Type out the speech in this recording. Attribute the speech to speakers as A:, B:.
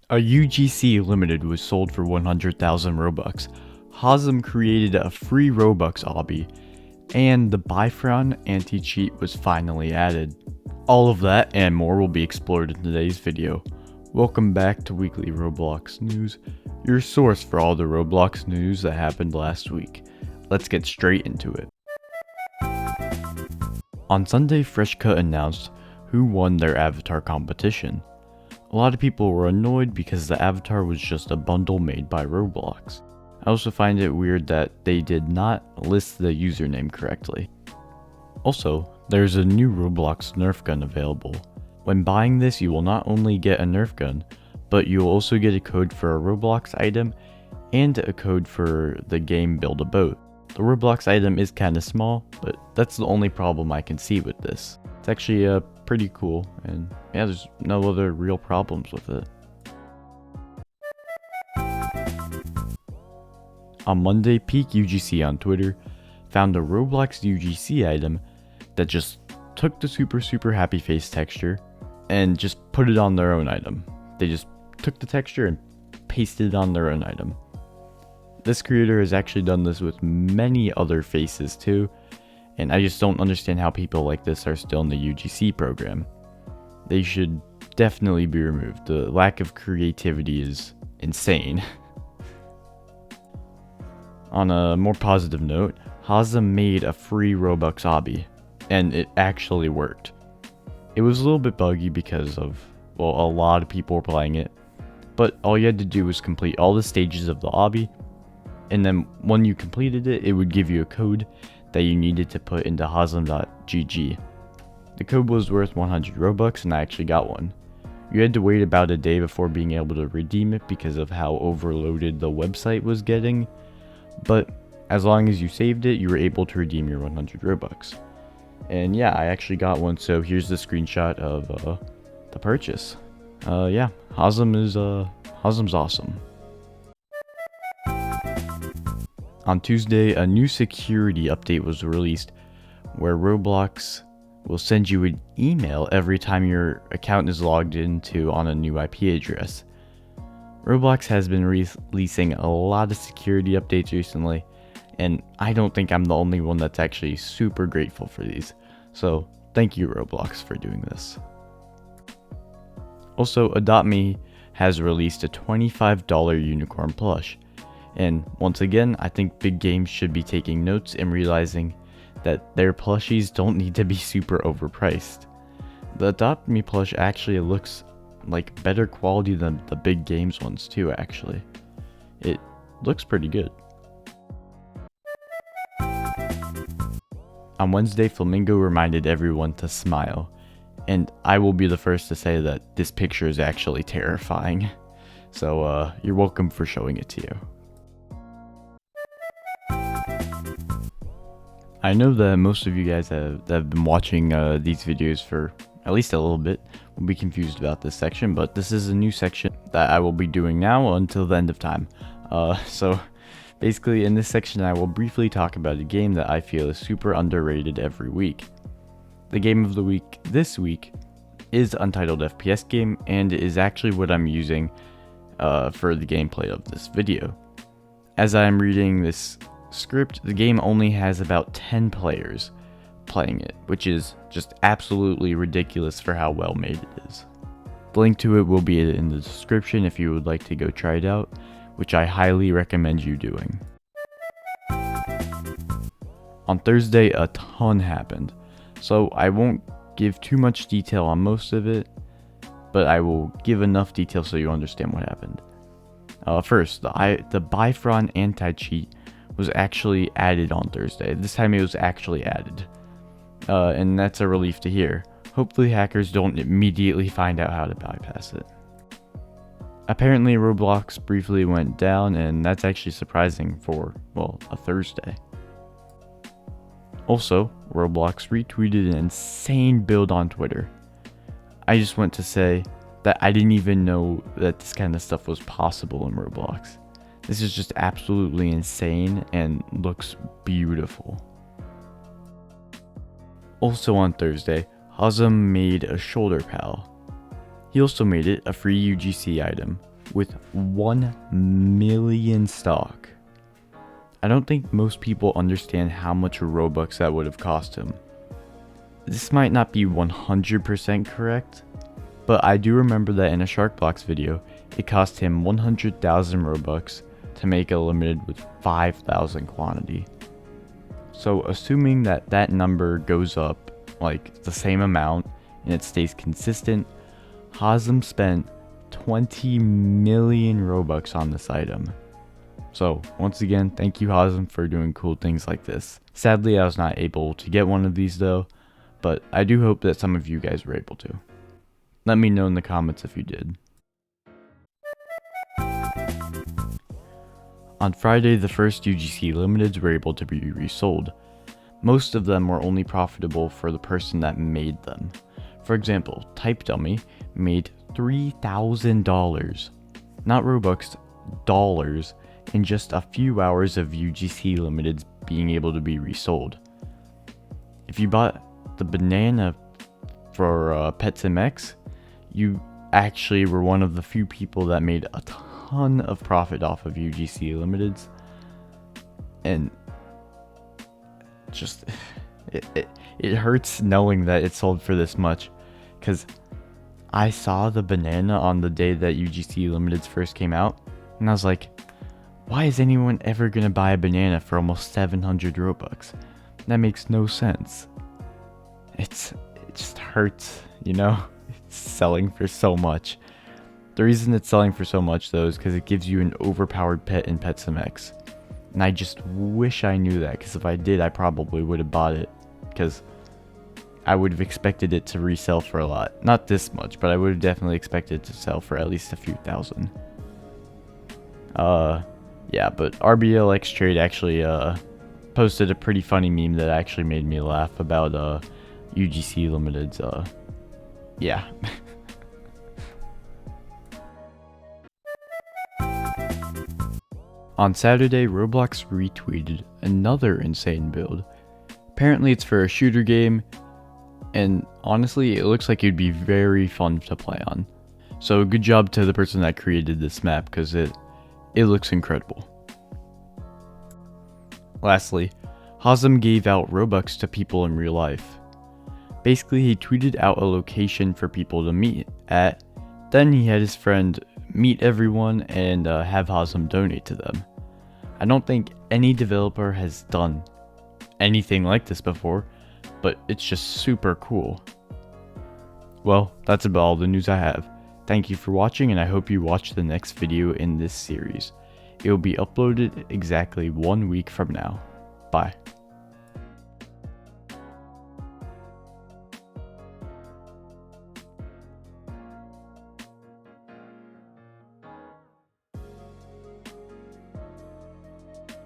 A: A UGC Limited was sold for 100,000 Robux. Hazem created a free Robux obby, and the Bifron anti-cheat was finally added. All of that and more will be explored in today's video. Welcome back to Weekly Roblox News, your source for all the Roblox news that happened last week. Let's get straight into it. On Sunday, Freshcut announced who won their avatar competition. A lot of people were annoyed because the avatar was just a bundle made by Roblox. I also find it weird that they did not list the username correctly. Also, there's a new Roblox Nerf gun available. When buying this, you will not only get a Nerf gun, but you will also get a code for a Roblox item and a code for the game Build a Boat. The Roblox item is kinda small, but that's the only problem I can see with this. It's actually pretty cool, and yeah, there's no other real problems with it. On Monday, Peak UGC on Twitter found a Roblox UGC item that just took the super happy face texture and just put it on their own item. They just took the texture and pasted it on their own item. This creator has actually done this with many other faces too, and I just don't understand how people like this are still in the UGC program. They should definitely be removed. The lack of creativity is insane. On a more positive note, Hazem made a free Robux obby, and it actually worked. It was a little bit buggy because of, well, a lot of people were playing it, but all you had to do was complete all the stages of the obby, and then when you completed it, it would give you a code that you needed to put into hazem.gg. The code was worth 100 Robux, and I actually got one. You had to wait about a day before being able to redeem it because of how overloaded the website was getting, but as long as you saved it, you were able to redeem your 100 Robux. And yeah, I actually got one, so here's the screenshot of the purchase. Yeah, Hazem's awesome. On Tuesday, a new security update was released where Roblox will send you an email every time your account is logged into on a new IP address. Roblox has been releasing a lot of security updates recently, and I don't think I'm the only one that's actually super grateful for these. So thank you, Roblox, for doing this. Also, Adopt Me has released a $25 unicorn plush. And once again, I think big games should be taking notes and realizing that their plushies don't need to be super overpriced. The Adopt Me plush actually looks like better quality than the big games ones too, actually. It looks pretty good. On Wednesday, Flamingo reminded everyone to smile. And I will be the first to say that this picture is actually terrifying. So you're welcome for showing it to you. I know that most of you guys that have been watching these videos for at least a little bit will be confused about this section, but this is a new section that I will be doing now until the end of time. So basically in this section I will briefly talk about a game that I feel is super underrated every week. The game of the week this week is Untitled FPS Game, and is actually what I'm using for the gameplay of this video. As I'm reading this script, the game only has about 10 players playing it, which is just absolutely ridiculous for how well made it is. The link to it will be in the description if you would like to go try it out, which I highly recommend you doing. On Thursday, a ton happened, so I won't give too much detail on most of it, but I will give enough detail so you understand what happened. First, the Bifron anti-cheat was actually added on Thursday. This time it was actually added. And that's a relief to hear. Hopefully hackers don't immediately find out how to bypass it. Apparently Roblox briefly went down, and that's actually surprising for, well, a Thursday. Also, Roblox retweeted an insane build on Twitter. I just want to say that I didn't even know that this kind of stuff was possible in Roblox. This is just absolutely insane and looks beautiful. Also on Thursday, Hazem made a shoulder pal. He also made it a free UGC item. with 1 million stock. I don't think most people understand how much Robux that would have cost him. This might not be 100% correct, but I do remember that in a Sharkbox video, it cost him 100,000 Robux to make a limited with 5,000 quantity. So assuming that that number goes up like the same amount and it stays consistent, Hazem spent 20 million Robux on this item. So once again, thank you Hazem for doing cool things like this. Sadly, I was not able to get one of these though, but I do hope that some of you guys were able to. Let me know in the comments if you did. On Friday, the first UGC Limiteds were able to be resold. Most of them were only profitable for the person that made them. For example, Type Dummy made $3,000, not Robux, dollars, in just a few hours of UGC Limiteds being able to be resold. If you bought the banana for PetSimX, you actually were one of the few people that made a ton of profit off of UGC Limiteds, and just it hurts knowing that it sold for this much, because I saw the banana on the day that UGC Limiteds first came out, and I was like, why is anyone ever gonna buy a banana for almost 700 Robux? That makes no sense. It just hurts, you know? It's selling for so much. The reason it's selling for so much though is because it gives you an overpowered pet in PetSimX. And I just wish I knew that, because if I did, I probably would have bought it, because I would have expected it to resell for a lot. Not this much, but I would have definitely expected it to sell for at least a few thousand. Yeah, but RBLX Trade actually posted a pretty funny meme that actually made me laugh about UGC Limited's. Yeah. On Saturday, Roblox retweeted another insane build. Apparently it's for a shooter game, and honestly it looks like it'd be very fun to play on. So good job to the person that created this map, because it looks incredible. Lastly, Hazem gave out Robux to people in real life. Basically, he tweeted out a location for people to meet at, then he had his friend meet everyone and have Hazem donate to them. I don't think any developer has done anything like this before, but it's just super cool. Well, that's about all the news I have. Thank you for watching, and I hope you watch the next video in this series. It will be uploaded exactly 1 week from now. Bye.